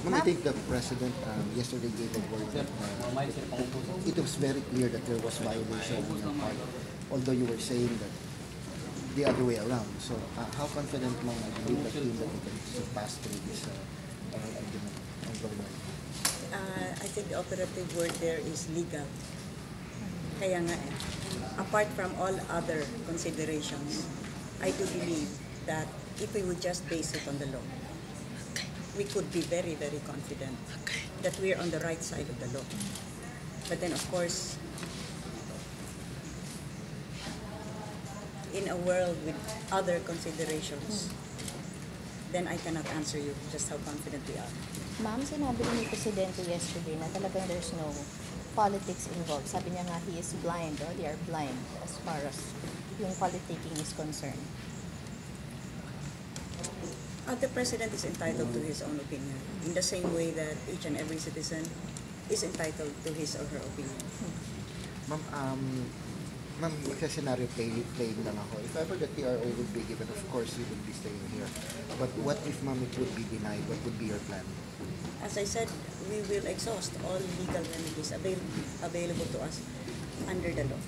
I think the president yesterday gave a word that it was very clear that there was violation on your part, although you were saying that the other way around. So how confident mo with the team that you can surpass through this argument ongoing? I think the operative word there is legal. Kaya nga apart from all other considerations, I do believe that if we would just base it on the law, we could be very, very confident that we're on the right side of the law. But then, of course, in a world with other considerations, then I cannot answer you just how confident we are. Ma'am, sinabi ni Presidente yesterday na talagang there's no politics involved. Sabi niya nga he is blind, or they are blind as far as yung politicking is concerned. The President is entitled to his own opinion in the same way that each and every citizen is entitled to his or her opinion. Ma'am, scenario playing lang ako. If ever the TRO would be given, of course you would be staying here. But what if, ma'am, it would be denied? What would be your plan? As I said, we will exhaust all legal remedies available to us under the law.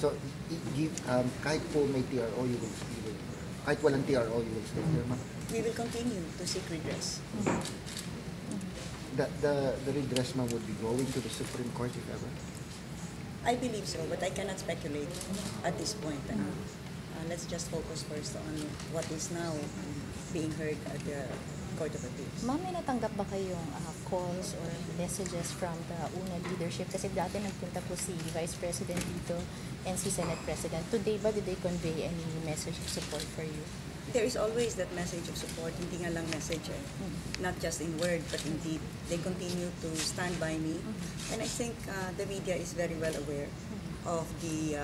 So, kahit po may TRO, you will kahit walang TRO, you will stay here, ma'am? We will continue to seek redress. The redress, ma'am, would be going to the Supreme Court if ever? I believe so, but I cannot speculate at this point. Let's just focus first on what is now being heard at the Court of Appeals. Ma'am, may natanggap ba kayong calls or messages from the UNA leadership? Kasi dati nagpunta po si Vice President dito and si Senate President. Today ba, did they convey any message of support for you? There is always that message of support, hindi nga lang message not just in word, but in deed. They continue to stand by me. And I think the media is very well aware of the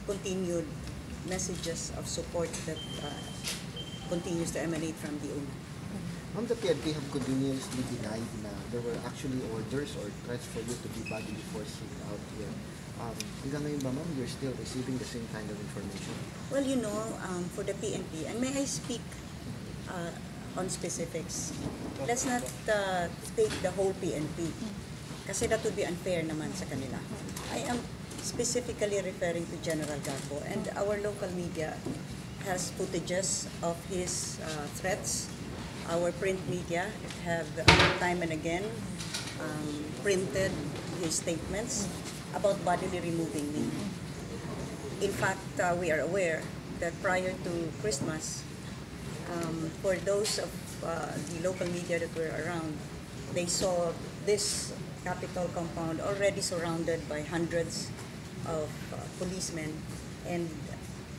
continued messages of support that continues to emanate from the UNA. Ma'am, the PNP have continuously denied na there were actually orders or threats for you to be bodily forced out here. Hanggang ngayon ba, ma'am, you're still receiving the same kind of information? Well, you know, for the PNP, and may I speak on specifics, let's not take the whole PNP kasi that would be unfair naman sa kanila. I am specifically referring to General Garbo, and our local media has footages of his threats. Our print media have time and again printed his statements about bodily removing me. In fact, we are aware that prior to Christmas, for those of the local media that were around, they saw this Capitol compound already surrounded by hundreds of policemen and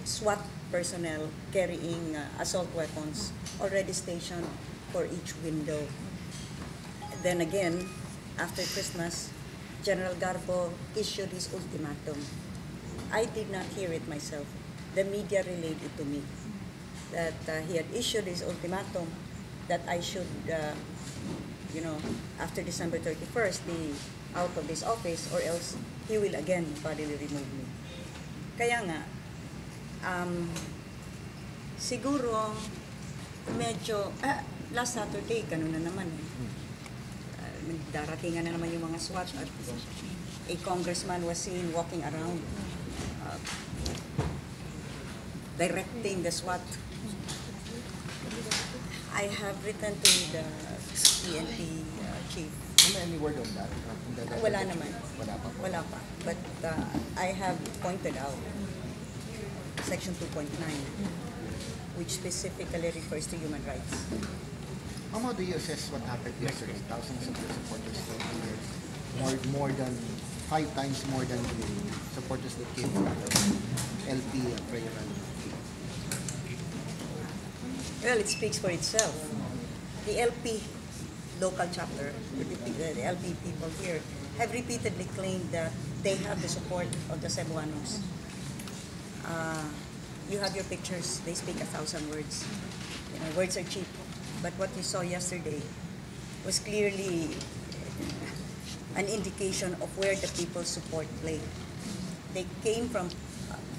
SWAT personnel carrying assault weapons already stationed for each window. Then again, after Christmas, General Garbo issued his ultimatum. I did not hear it myself. The media relayed it to me that he had issued his ultimatum that I should, after December 31st, be out of this office or else he will again bodily remove me. Kaya nga, siguro medyo, last Saturday, ganun na naman daratingan na naman yung mga SWAT at a congressman was seen walking around directing the SWAT. I have written to the PNP chief. Any word on that? Wala naman. Wala pa. But I have pointed out Section 2.9, which specifically refers to human rights. How do you assess what happened yesterday? Thousands of your supporters came here, more than 5 times more than the supporters that came from the LP prayer rally. Well, it speaks for itself. The LP local chapter, the LP people here, have repeatedly claimed that they have the support of the Cebuanos. You have your pictures, they speak 1,000 words. Words are cheap. But what you saw yesterday was clearly an indication of where the people's support lay. They came from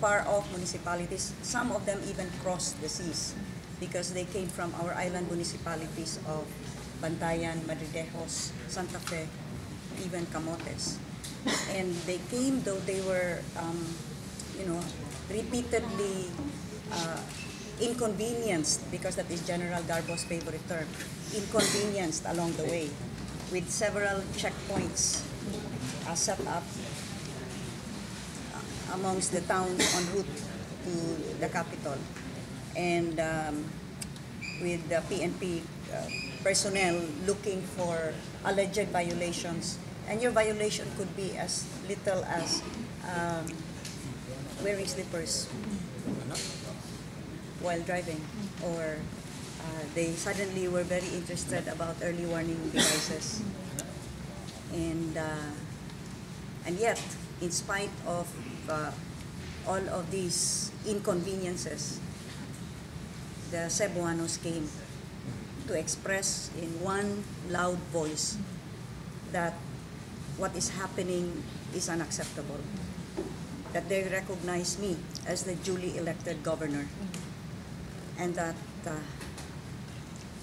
far-off municipalities. Some of them even crossed the seas because they came from our island municipalities of Bantayan, Madridejos, Santa Fe, even Camotes. And they came, though they were, repeatedly inconvenienced, because that is General Garbo's favorite term, inconvenienced along the way, with several checkpoints set up amongst the towns en route to the capital. And with the PNP personnel looking for alleged violations. And your violation could be as little as wearing slippers while driving, or they suddenly were very interested about early warning devices. And yet, in spite of all of these inconveniences, the Cebuanos came to express in one loud voice that what is happening is unacceptable, that they recognize me as the duly elected governor, and that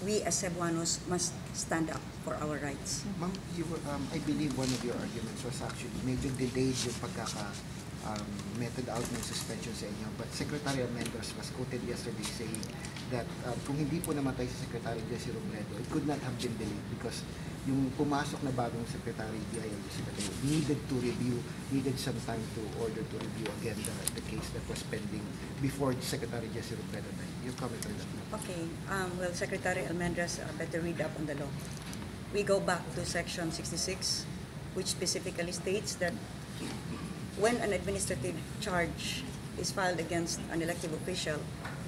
we as Cebuanos must stand up for our rights. Ma'am, I believe one of your arguments was actually medyo delayed yung meted out ng suspension sa inyo. But Secretary Almendros was quoted yesterday saying that kung hindi po namatay si Secretary Jesse Robredo, it could not have been delayed because yung pumasok na bagong Secretary DILG Secretary needed some time to order to review again the case that was pending before Secretary Jesse Robredo died. Your comment on that? Okay. Well, Secretary Almendros better read up on the law. We go back to Section 66, which specifically states that when an administrative charge is filed against an elective official,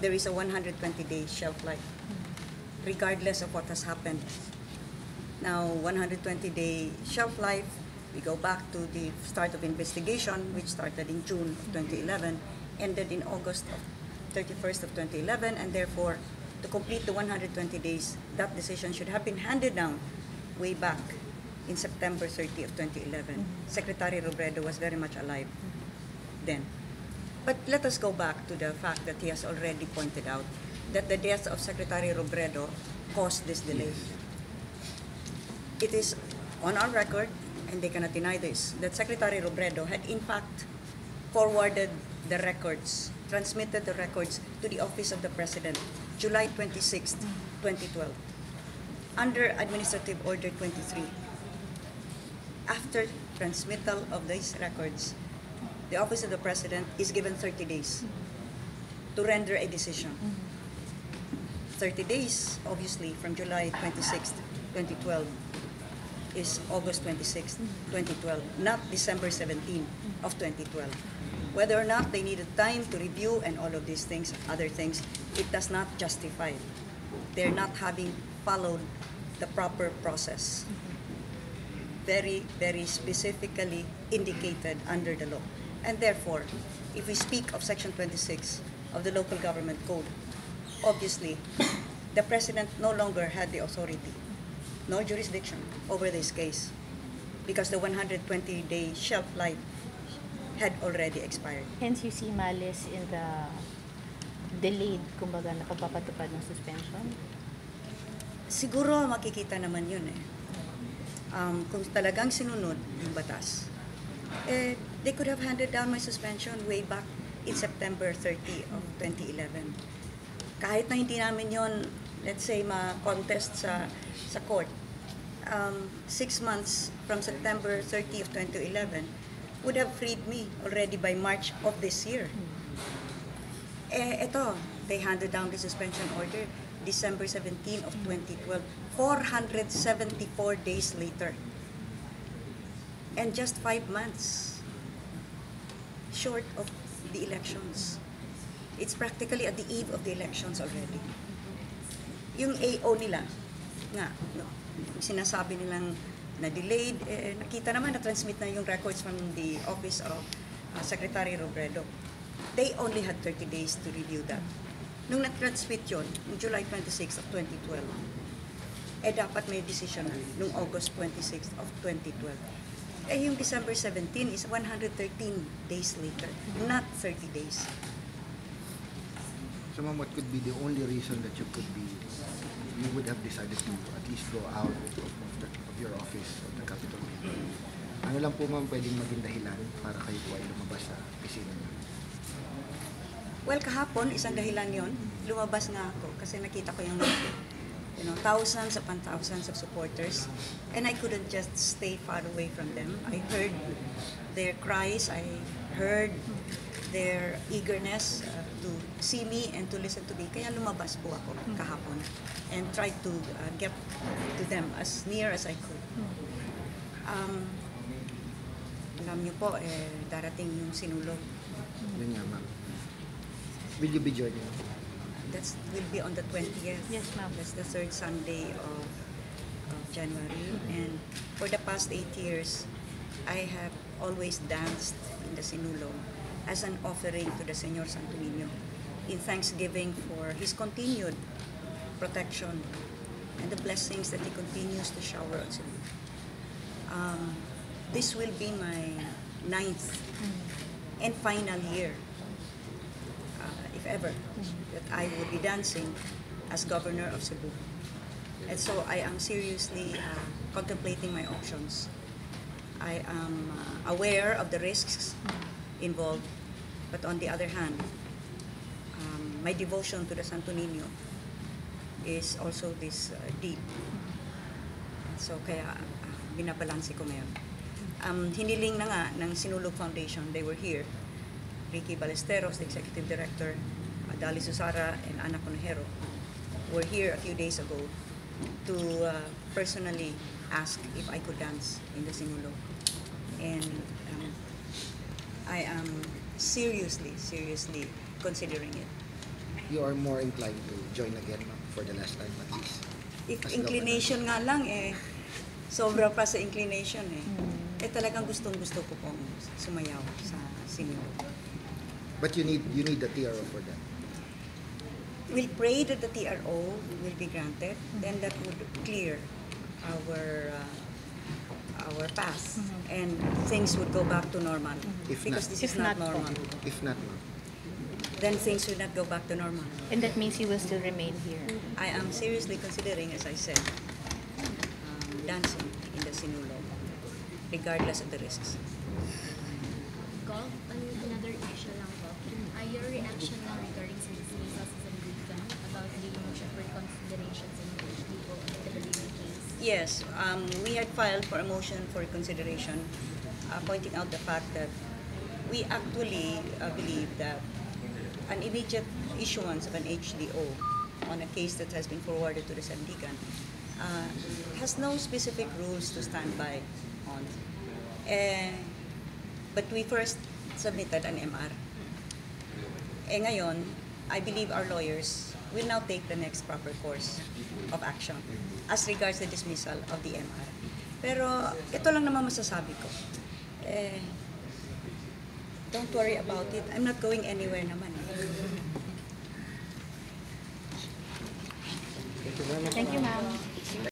there is a 120-day shelf life, regardless of what has happened. Now, 120-day shelf life, we go back to the start of investigation, which started in June of 2011, ended in August of 31st of 2011, and therefore, to complete the 120 days, that decision should have been handed down way back in September 30 of 2011. Secretary Robredo was very much alive then. But let us go back to the fact that he has already pointed out that the death of Secretary Robredo caused this delay. It is on our record, and they cannot deny this, that Secretary Robredo had in fact forwarded the records, transmitted the records to the Office of the President, July 26, 2012, under Administrative Order 23. After transmittal of these records, the Office of the President is given 30 days to render a decision. 30 days, obviously, from July 26, 2012 is August 26, 2012, not December 17 of 2012. Whether or not they needed time to review and all of these things, other things, it does not justify their not having followed the proper process. Very, very specifically indicated under the law. And therefore, if we speak of Section 26 of the Local Government Code, obviously, the President no longer had the authority nor jurisdiction over this case because the 120-day shelf life had already expired. Hence, you see malice in the delayed, kumbaga, na pagpapatupad ng suspension? Siguro makikita naman yun eh. Kung talagang sinunod yung batas, they could have handed down my suspension way back in September 30 of 2011. Kahit na hindi namin yon, let's say, ma-contest sa court, 6 months from September 30 of 2011 would have freed me already by March of this year. Ito, they handed down the suspension order December 17 of 2012, 474 days later. And just 5 months short of the elections. It's practically at the eve of the elections already. Yung AO nila, sinasabi nilang na-delayed, nakita naman na-transmit na yung records from the office of Secretary Robredo. They only had 30 days to review that. Nung na-transmit yun, noong July 26 of 2012, dapat may decision na noong August 26 of 2012. Yung December 17 is 113 days later, not 30 days. So ma'am, what could be the only reason that you would have decided to at least go out of your office of the Capitol? Ano lang po ma'am pwedeng maging dahilan para kayo po ay lumabas sa opisina niyo? Well, kahapon, isang dahilan yon. Lumabas nga ako kasi nakita ko yung thousands upon thousands of supporters, and I couldn't just stay far away from them. I heard their cries, I heard their eagerness to see me and to listen to me. Kaya lumabas po ako kahapon and tried to get to them as near as I could. Alam niyo po, darating yung sinulog. Yun nga ma'am. Will you be joining? That will be on the 20th. Yes, ma'am. That's the third Sunday of January. And for the past 8 years, I have always danced in the Sinulog as an offering to the Señor Santo Niño in thanksgiving for His continued protection and the blessings that He continues to shower on Cebu. This will be my 9th and final year, if ever, that I will be dancing as Governor of Cebu. And so I am seriously contemplating my options. I am aware of the risks involved, but on the other hand, my devotion to the Santo Niño is also this deep. So kaya binabalanse ko ngayon. Hiniling na nga ng Sinulog Foundation, they were here. Ricky Ballesteros, the Executive Director, Dali Susara, and Ana Conejero were here a few days ago to personally ask if I could dance in the Sinulog. And I am seriously considering it. You are more inclined to join again ma'am, for the last time at least? If As inclination nga lang sobra pa sa inclination talagang gustong-gusto ko pong sumayaw sa Sinulog. But you need the TRO for that. We'll pray that the TRO will be granted, then that would clear our path, and things would go back to normal. If Because not- this is not normal. If not ma'am, Then things will not go back to normal. And that means you will still remain here. I am seriously considering, as I said, dancing in the Sinulog, regardless of the risks. Gov, another issue lang po. Your reaction now regarding sa dismissal sa San Guzman about the motion for considerations in the Tagalini case? Yes, we had filed for a motion for consideration, pointing out the fact that we actually believe that an immediate issuance of an HDO on a case that has been forwarded to the Sandigan has no specific rules to stand by on. But we first submitted an MR. Ngayon, I believe our lawyers will now take the next proper course of action as regards the dismissal of the MR. Pero ito lang naman masasabi ko. Don't worry about it. I'm not going anywhere naman. thank you very much. Thank you, ma'am.